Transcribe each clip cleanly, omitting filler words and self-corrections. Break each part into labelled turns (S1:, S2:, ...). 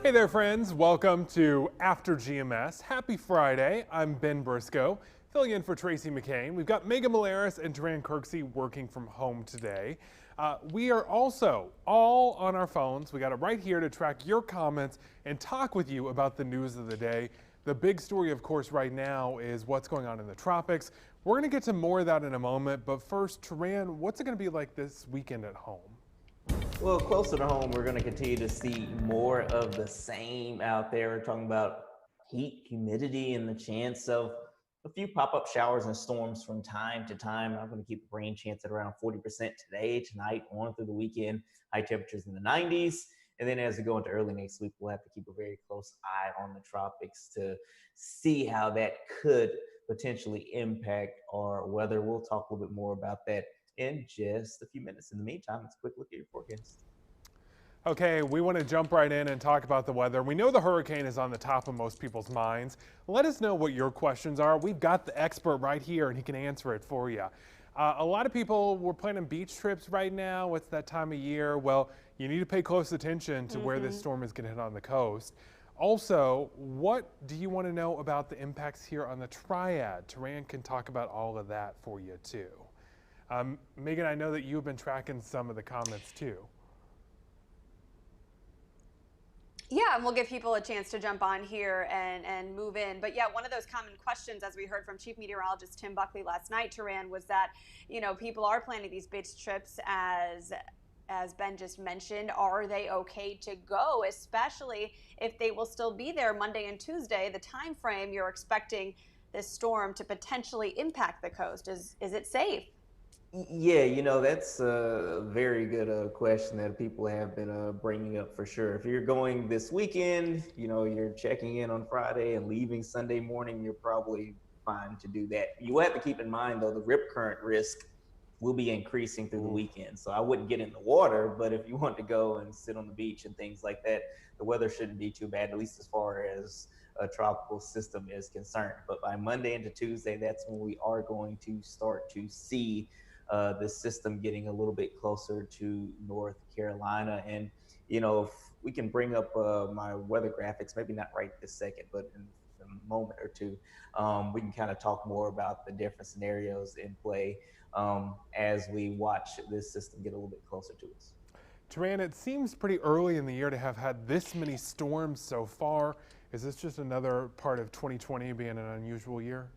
S1: Hey there, friends. Welcome to After GMS. Happy Friday. I'm Ben Briscoe, filling in for Tracy McCain. We've got Megan Malaris and Terran Kirksey working from home today. We are also all on our phones. We got it right here to track your comments and talk with you about the news of the day. The big story, of course, right now is what's going on in the tropics. We're going to get to more of that in a moment, but first, Terran, what's it going to be like this weekend at home?
S2: Well, closer to home, we're going to continue to see more of the same out there. We're talking about heat, humidity, and the chance of a few pop-up showers and storms from time to time. I'm going to keep the rain chance at around 40% today, tonight, on through the weekend. High temperatures in the 90s. And then as we go into early next week, we'll have to keep a very close eye on the tropics to see how that could potentially impact our weather. We'll talk a little bit more about that in just a few minutes. In the meantime, let's quick look at your forecast.
S1: Okay, we want to jump right in and talk about the weather. We know the hurricane is on the top of most people's minds. Let us know what your questions are. We've got the expert right here and he can answer it for you. A lot of people were planning beach trips right now. It's that time of year. Well, you need to pay close attention to where this storm is going to hit on the coast. Also, what do you want to know about the impacts here on the Triad? Terran can talk about all of that for you too. Megan, I know that you've been tracking some of the comments too.
S3: Yeah, and we'll give people a chance to jump on here and move in. But yeah, one of those common questions, as we heard from Chief Meteorologist Tim Buckley last night, Terran, was that, people are planning these beach trips as Ben just mentioned. Are they okay to go, especially if they will still be there Monday and Tuesday, the time frame you're expecting this storm to potentially impact the coast? Is it safe?
S2: Yeah, that's a very good question that people have been bringing up for sure. If you're going this weekend, you're checking in on Friday and leaving Sunday morning, you're probably fine to do that. You have to keep in mind, though, the rip current risk will be increasing through the weekend. So I wouldn't get in the water, but if you want to go and sit on the beach and things like that, the weather shouldn't be too bad, at least as far as a tropical system is concerned. But by Monday into Tuesday, that's when we are going to start to see this system getting a little bit closer to North Carolina. And, if we can bring up my weather graphics, maybe not right this second, but in a moment or two, we can kind of talk more about the different scenarios in play as we watch this system get a little bit closer to us.
S1: Terran, it seems pretty early in the year to have had this many storms so far. Is this just another part of 2020 being an unusual year?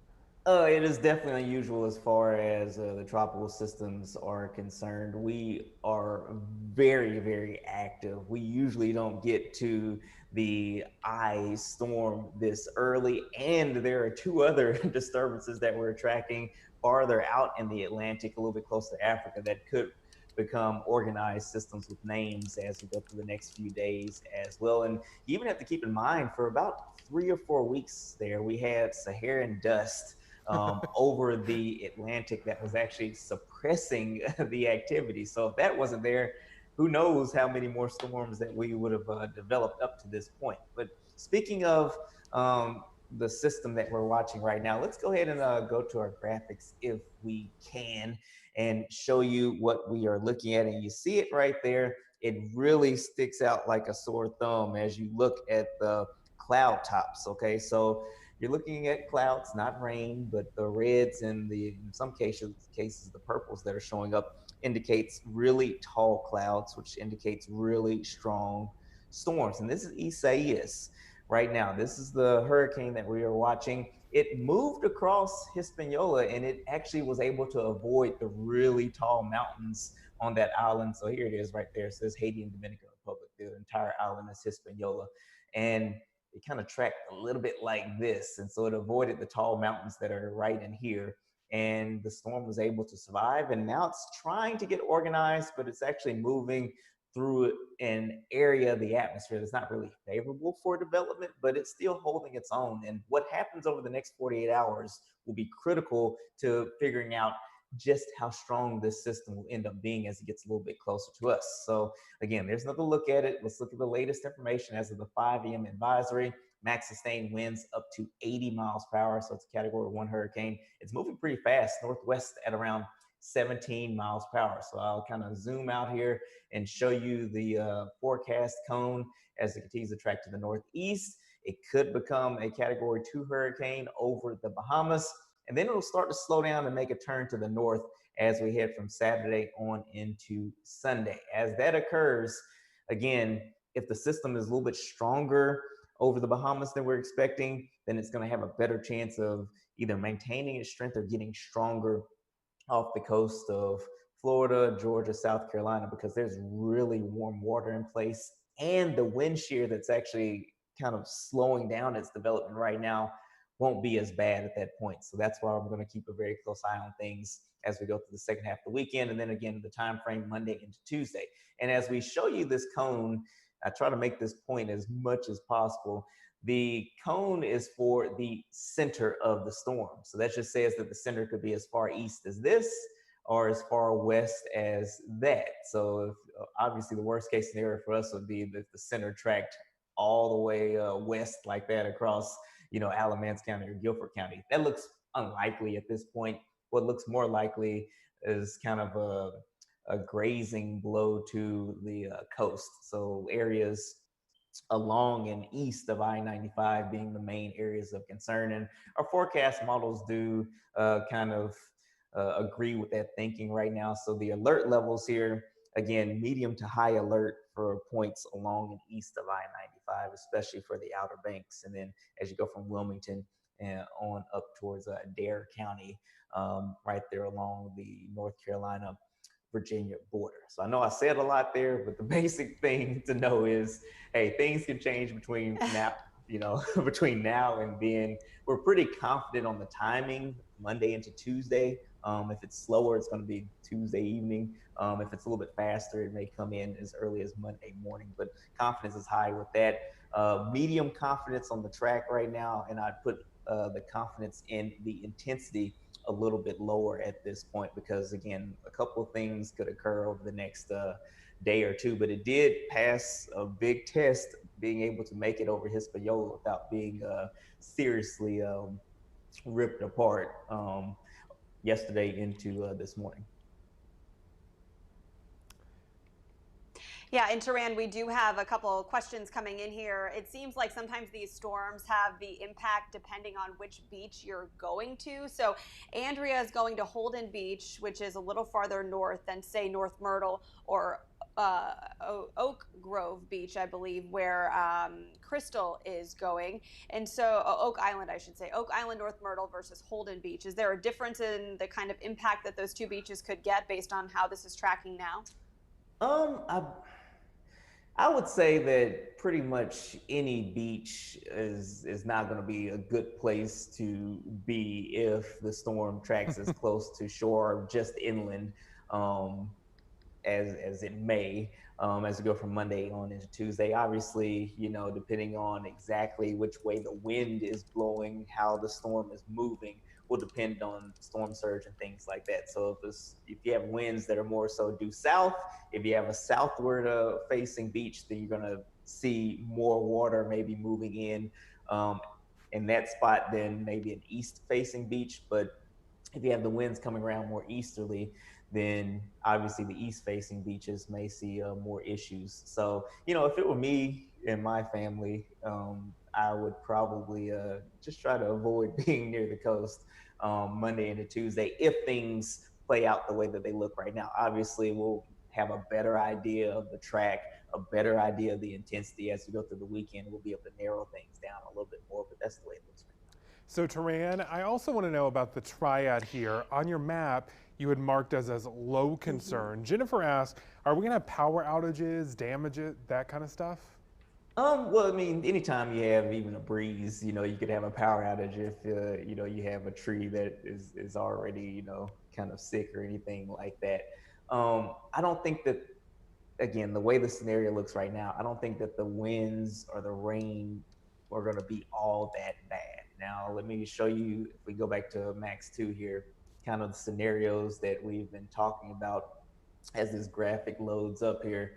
S2: It is definitely unusual as far as the tropical systems are concerned. We are very, very active. We usually don't get to the eye storm this early, and there are two other disturbances that we're tracking farther out in the Atlantic, a little bit close to Africa, that could become organized systems with names as we go through the next few days as well. And you even have to keep in mind, for about 3 or 4 weeks there, we had Saharan dust over the Atlantic that was actually suppressing the activity. So if that wasn't there, who knows how many more storms that we would have developed up to this point. But speaking of the system that we're watching right now, let's go ahead and go to our graphics if we can and show you what we are looking at. And you see it right there. It really sticks out like a sore thumb as you look at the cloud tops. Okay, so you're looking at clouds, not rain, but the reds and in some cases the purples that are showing up indicates really tall clouds, which indicates really strong storms. And this is Isaias right now. This is the hurricane that we are watching. It moved across Hispaniola and it actually was able to avoid the really tall mountains on that island. So here it is right there. It says Haiti and Dominican Republic. The entire island is Hispaniola. And it kind of tracked a little bit like this. And so it avoided the tall mountains that are right in here. And the storm was able to survive. And now it's trying to get organized, but it's actually moving through an area of the atmosphere that's not really favorable for development, but it's still holding its own. And what happens over the next 48 hours will be critical to figuring out just how strong this system will end up being as it gets a little bit closer to us. So again, there's another look at it. Let's look at the latest information as of the 5 a.m. advisory. Max sustained winds up to 80 miles per hour. So it's a category 1 hurricane. It's moving pretty fast, northwest at around 17 miles per hour. So I'll kind of zoom out here and show you the forecast cone as it continues to track to the northeast. It could become a Category 2 hurricane over the Bahamas, and then it'll start to slow down and make a turn to the north as we head from Saturday on into Sunday. As that occurs, again, if the system is a little bit stronger over the Bahamas than we're expecting, then it's going to have a better chance of either maintaining its strength or getting stronger off the coast of Florida, Georgia, South Carolina, because there's really warm water in place. And the wind shear that's actually kind of slowing down its development right now won't be as bad at that point. So that's why I'm going to keep a very close eye on things as we go through the second half of the weekend. And then again, the time frame Monday into Tuesday. And as we show you this cone, I try to make this point as much as possible. The cone is for the center of the storm. So that just says that the center could be as far east as this or as far west as that. So if, obviously the worst case scenario for us would be that the center tracked all the way west like that across, Alamance County or Guilford County. That looks unlikely at this point. What looks more likely is kind of a grazing blow to the coast. So areas along and east of I-95 being the main areas of concern. And our forecast models do kind of agree with that thinking right now. So the alert levels here, again, medium to high alert for points along and east of I-95, especially for the Outer Banks. And then as you go from Wilmington and on up towards Dare County, right there along the North Carolina Virginia border. So I know I said a lot there, but the basic thing to know is, hey, things can change between now, between now and then. We're pretty confident on the timing, Monday into Tuesday. If it's slower, it's going to be Tuesday evening. If it's a little bit faster, it may come in as early as Monday morning, but confidence is high with that. Medium confidence on the track right now, and I'd put the confidence in the intensity a little bit lower at this point because, again, a couple of things could occur over the next day or two, but it did pass a big test being able to make it over Hispaniola without being seriously ripped apart yesterday into this morning.
S3: Yeah, in Terran, we do have a couple questions coming in here. It seems like sometimes these storms have the impact depending on which beach you're going to. So Andrea is going to Holden Beach, which is a little farther north than, say, North Myrtle or Oak Grove Beach, I believe, where Crystal is going. And so Oak Island, I should say, Oak Island, North Myrtle versus Holden Beach. Is there a difference in the kind of impact that those two beaches could get based on how this is tracking now?
S2: I would say that pretty much any beach is not going to be a good place to be if the storm tracks as close to shore or just inland as it may as we go from Monday on into Tuesday. Obviously, depending on exactly which way the wind is blowing, how the storm is moving, will depend on storm surge and things like that. So if you have winds that are more so due south, if you have a southward facing beach, then you're going to see more water maybe moving in that spot than maybe an east facing beach. But if you have the winds coming around more easterly, then obviously the east facing beaches may see more issues. So, if it were me and my family, I would probably just try to avoid being near the coast Monday into Tuesday if things play out the way that they look right now. Obviously, we'll have a better idea of the track, a better idea of the intensity as we go through the weekend. We'll be able to narrow things down a little bit more, but that's the way it looks right now.
S1: So Terran, I also want to know about the Triad here. On your map, you had marked as low concern. Jennifer asked, are we going to have power outages, damages, that kind of stuff?
S2: Well, I mean, anytime you have even a breeze, you could have a power outage if, you have a tree that is already, kind of sick or anything like that. I don't think that, again, the way the scenario looks right now, I don't think that the winds or the rain are going to be all that bad. Now, let me show you, if we go back to Max 2 here, kind of the scenarios that we've been talking about as this graphic loads up here.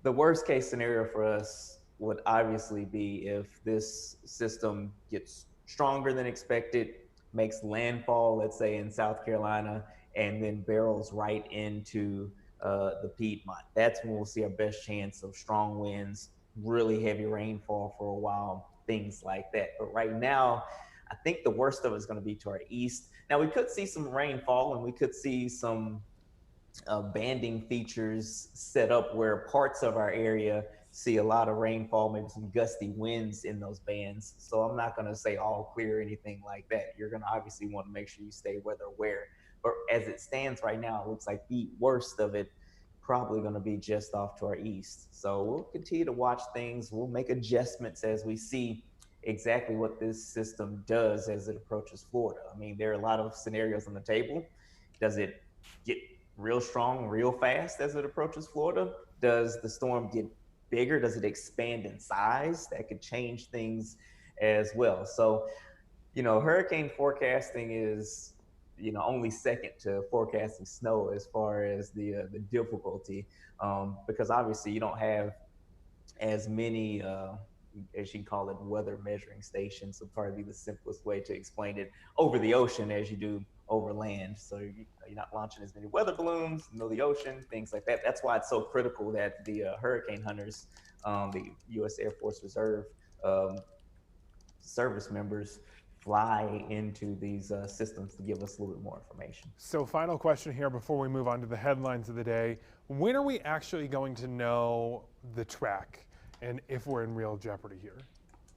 S2: The worst case scenario for us would obviously be if this system gets stronger than expected, makes landfall, let's say in South Carolina, and then barrels right into the Piedmont. That's when we'll see our best chance of strong winds, really heavy rainfall for a while, things like that. But right now, I think the worst of it is going to be to our east. Now, we could see some rainfall and we could see some banding features set up where parts of our area see a lot of rainfall, maybe some gusty winds in those bands. So I'm not going to say all clear or anything like that. You're going to obviously want to make sure you stay weather aware. But as it stands right now, it looks like the worst of it probably going to be just off to our east. So we'll continue to watch things. We'll make adjustments as we see exactly what this system does as it approaches Florida. I mean, there are a lot of scenarios on the table. Does it get real strong real fast as it approaches Florida? Does the storm get bigger? Does it expand in size? That could change things as well. So, hurricane forecasting is, only second to forecasting snow as far as the difficulty, because obviously you don't have as many, as you call it, weather measuring stations. So probably the simplest way to explain it, over the ocean as you do over land. So you're not launching as many weather balloons, the ocean, things like that. That's why it's so critical that the hurricane hunters, the U.S. Air Force Reserve service members fly into these systems to give us a little bit more information.
S1: So final question here before we move on to the headlines of the day. When are we actually going to know the track and if we're in real jeopardy here?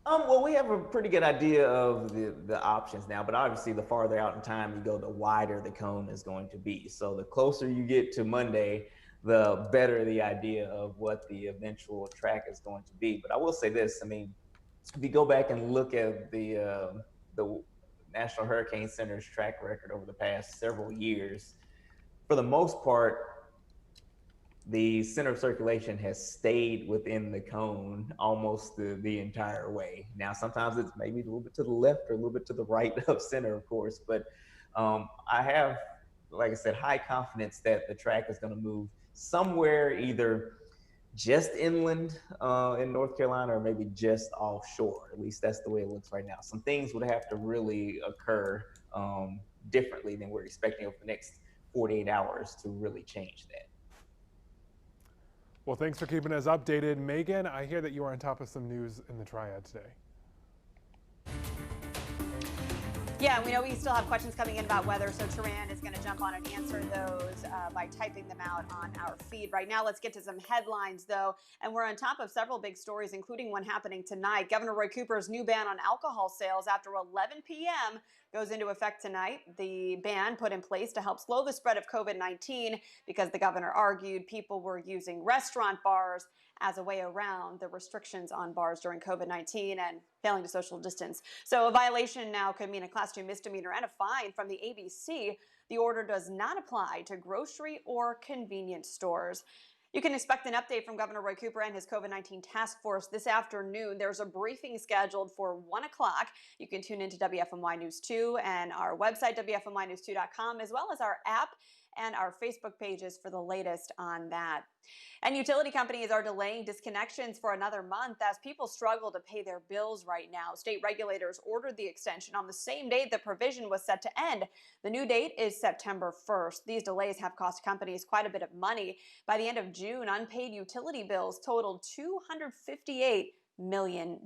S2: Well, we have a pretty good idea of the options now, but obviously the farther out in time you go, the wider the cone is going to be. So the closer you get to Monday, the better the idea of what the eventual track is going to be. But I will say this, I mean, if you go back and look at the National Hurricane Center's track record over the past several years, for the most part, the center of circulation has stayed within the cone almost the entire way. Now, sometimes it's maybe a little bit to the left or a little bit to the right of center, of course, but I have, like I said, high confidence that the track is going to move somewhere either just inland in North Carolina or maybe just offshore. At least that's the way it looks right now. Some things would have to really occur differently than we're expecting over the next 48 hours to really change that.
S1: Well, thanks for keeping us updated. Megan, I hear that you are on top of some news in the Triad today.
S3: Yeah, we know we still have questions coming in about weather, so Terran is going to jump on and answer those by typing them out on our feed. Right now, let's get to some headlines, though, and we're on top of several big stories, including one happening tonight. Governor Roy Cooper's new ban on alcohol sales after 11 p.m. goes into effect tonight. The ban put in place to help slow the spread of COVID-19 because the governor argued people were using restaurant bars as a way around the restrictions on bars during COVID-19 and failing to social distance. So a violation now could mean a Class 2 misdemeanor and a fine from the ABC. The order does not apply to grocery or convenience stores. You can expect an update from Governor Roy Cooper and his COVID-19 task force this afternoon. There's a briefing scheduled for 1 o'clock. You can tune into WFMY News 2 and our website, WFMYnews2.com, as well as our app and our Facebook pages for the latest on that. And utility companies are delaying disconnections for another month as people struggle to pay their bills right now. State regulators ordered the extension on the same date the provision was set to end. The new date is September 1st. These delays have cost companies quite a bit of money. By the end of June, unpaid utility bills totaled $258 million.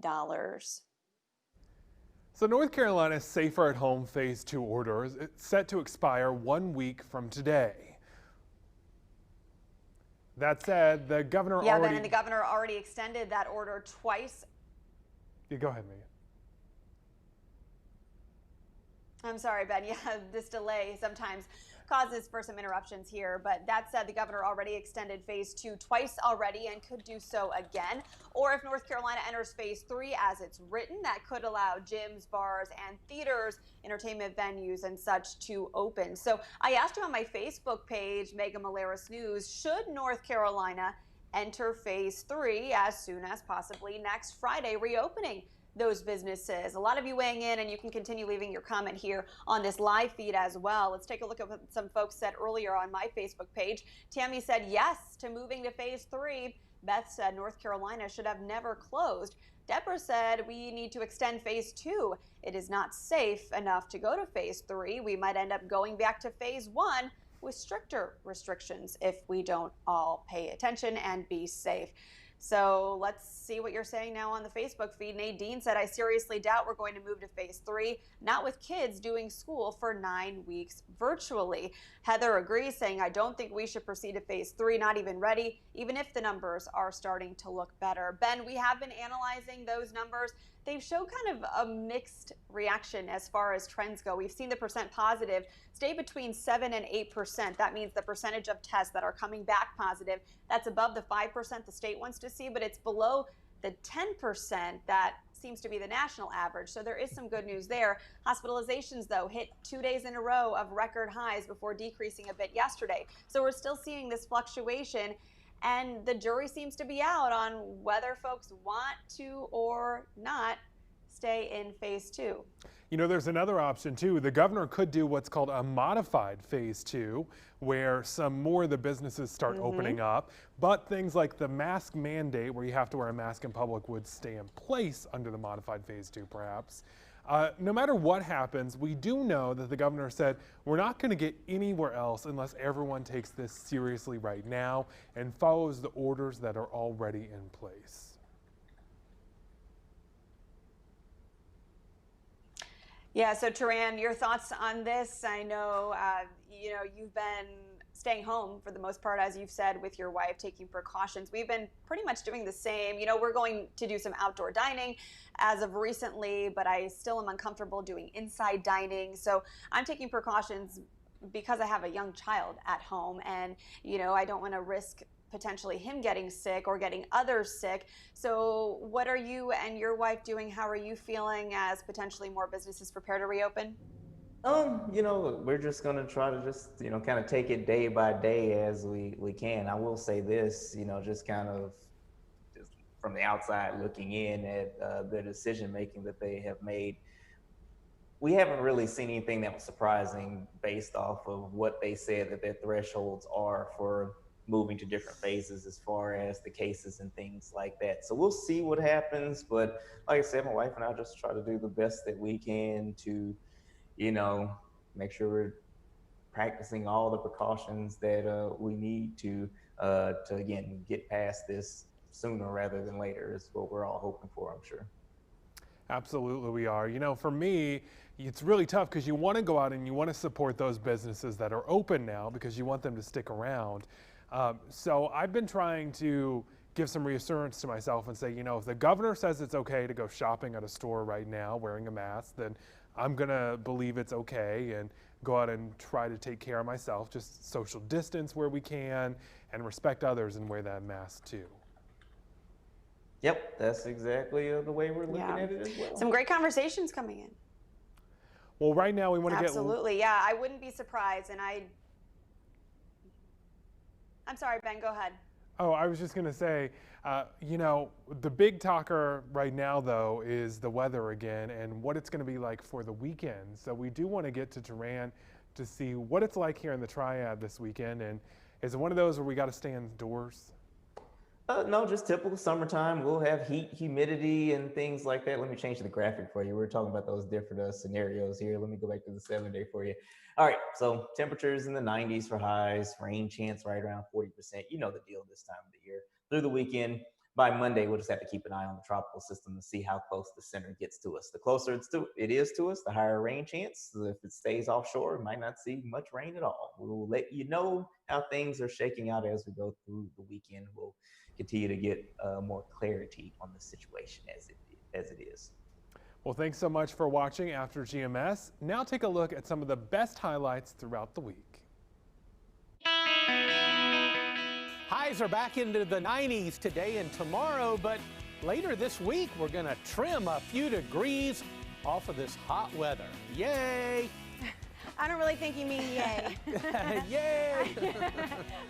S1: So North Carolina's Safer at Home Phase 2 order is set to expire 1 week from today. That said, the governor
S3: and the governor already extended that order twice.
S1: Yeah, go ahead, Megan.
S3: I'm sorry, Ben. Yeah, this delay sometimes causes for some interruptions here. But that said, the governor already extended Phase 2 twice already and could do so again. Or if North Carolina enters Phase 3 as it's written, that could allow gyms, bars, and theaters, entertainment venues, and such to open. So I asked him on my Facebook page, Megan Malaris News, should North Carolina enter Phase 3 as soon as possibly next Friday, reopening those businesses? A lot of you weighing in, and you can continue leaving your comment here on this live feed as well. Let's take a look at what some folks said earlier on my Facebook page. Tammy said yes to moving to Phase 3. Beth said North Carolina should have never closed. Deborah said we need to extend phase 2. It is not safe enough to go to phase 3. We might end up going back to phase 1 with stricter restrictions if we don't all pay attention and be safe. So let's see what you're saying now on the Facebook feed. Nadine said, I seriously doubt we're going to move to phase 3, not with kids doing school for 9 weeks virtually. Heather agrees, saying, I don't think we should proceed to phase 3, not even ready, even if the numbers are starting to look better. Ben, we have been analyzing those numbers. They've shown kind of a mixed reaction as far as trends go. We've seen the percent positive stay between 7 and 8%. That means the percentage of tests that are coming back positive, that's above the 5% the state wants to see, but it's below the 10% that seems to be the national average. So there is some good news there. Hospitalizations, though, hit 2 days in a row of record highs before decreasing a bit yesterday. So we're still seeing this fluctuation. And the jury seems to be out on whether folks want to or not stay in phase 2.
S1: You know, there's another option too. The governor could do what's called a modified phase 2, where some more of the businesses start opening up, but things like the mask mandate, where you have to wear a mask in public, would stay in place under the modified phase 2 perhaps. No matter what happens, we do know that the governor said we're not going to get anywhere else unless everyone takes this seriously right now and follows the orders that are already in place.
S3: Yeah, so Terran, your thoughts on this? I know, you've been staying home for the most part, as you've said, with your wife, taking precautions. We've been pretty much doing the same. You know, we're going to do some outdoor dining as of recently, but I still am uncomfortable doing inside dining. So I'm taking precautions because I have a young child at home, and, I don't want to risk potentially him getting sick or getting others sick. So what are you and your wife doing? How are you feeling as potentially more businesses prepare to reopen?
S2: We're just going to try to just, kind of take it day by day as we can. I will say this, just kind of just from the outside looking in at the decision making that they have made. We haven't really seen anything that was surprising based off of what they said that their thresholds are for moving to different phases as far as the cases and things like that. So we'll see what happens. But like I said, my wife and I just try to do the best that we can to, make sure we're practicing all the precautions that we need to again, get past this sooner rather than later is what we're all hoping for, I'm sure.
S1: Absolutely we are. For me, it's really tough because you want to go out and you want to support those businesses that are open now because you want them to stick around. So I've been trying to give some reassurance to myself and say, if the governor says it's okay to go shopping at a store right now wearing a mask, then I'm going to believe it's okay and go out and try to take care of myself, just social distance where we can and respect others and wear that mask too.
S2: Yep, that's exactly the way we're looking at it as well.
S3: Some great conversations coming in.
S1: Well, right now we want to
S3: Absolutely, yeah. I wouldn't be surprised, and I'm sorry, Ben, go ahead.
S1: Oh, I was just going to say, the big talker right now, though, is the weather again and what it's going to be like for the weekend. So we do want to get to Terran to see what it's like here in the Triad this weekend. And is it one of those where we got to stay indoors?
S2: No, just typical summertime. We'll have heat, humidity, and things like that. Let me change the graphic for you. We're talking about those different scenarios here. Let me go back to the 7-day for you. All right, so temperatures in the 90s for highs, rain chance right around 40%. You know the deal this time of the year. Through the weekend, by Monday, we'll just have to keep an eye on the tropical system and see how close the center gets to us. The closer it is to us, the higher rain chance. So if it stays offshore, we might not see much rain at all. We'll let you know how things are shaking out as we go through the weekend. We'll continue to get more clarity on the situation as it is.
S1: Well, thanks so much for watching After GMS. Now take a look at some of the best highlights throughout the week.
S4: Highs are back into the 90s today and tomorrow, but later this week we're going to trim a few degrees off of this hot weather. Yay!
S5: I don't really think you mean yay.
S4: Yay!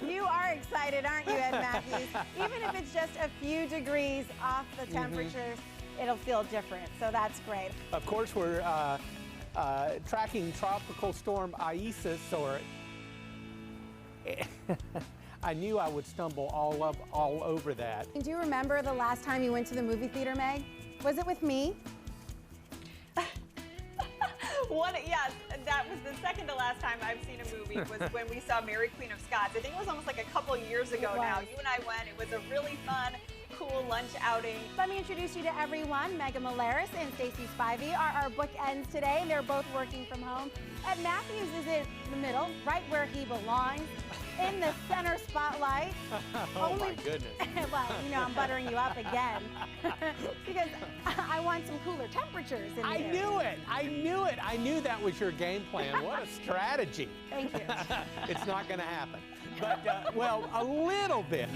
S5: You are excited, aren't you, Ed Matthews? Even if it's just a few degrees off the temperatures, it'll feel different, so that's great.
S4: Of course, we're tracking Tropical Storm Isaias, or I knew I would stumble all over that.
S5: Do you remember the last time you went to the movie theater, Meg? Was it with me?
S3: Yes, that was the second to last time I've seen a movie was when we saw Mary Queen of Scots. I think it was almost like a couple years ago now. You and I went. It was a really fun, cool lunch outing.
S5: Let me introduce you to everyone. Megan Malaris and Stacey Spivey are our bookends today. They're both working from home. Ed Matthews is in the middle, right where he belongs, in the center spotlight.
S4: Oh my goodness.
S5: Well, you know I'm buttering you up again because I want some cooler temperatures in
S4: I
S5: here.
S4: knew it. I knew it. I knew that was your game plan. What a strategy.
S5: Thank you.
S4: It's not going to happen. But, well, a little bit.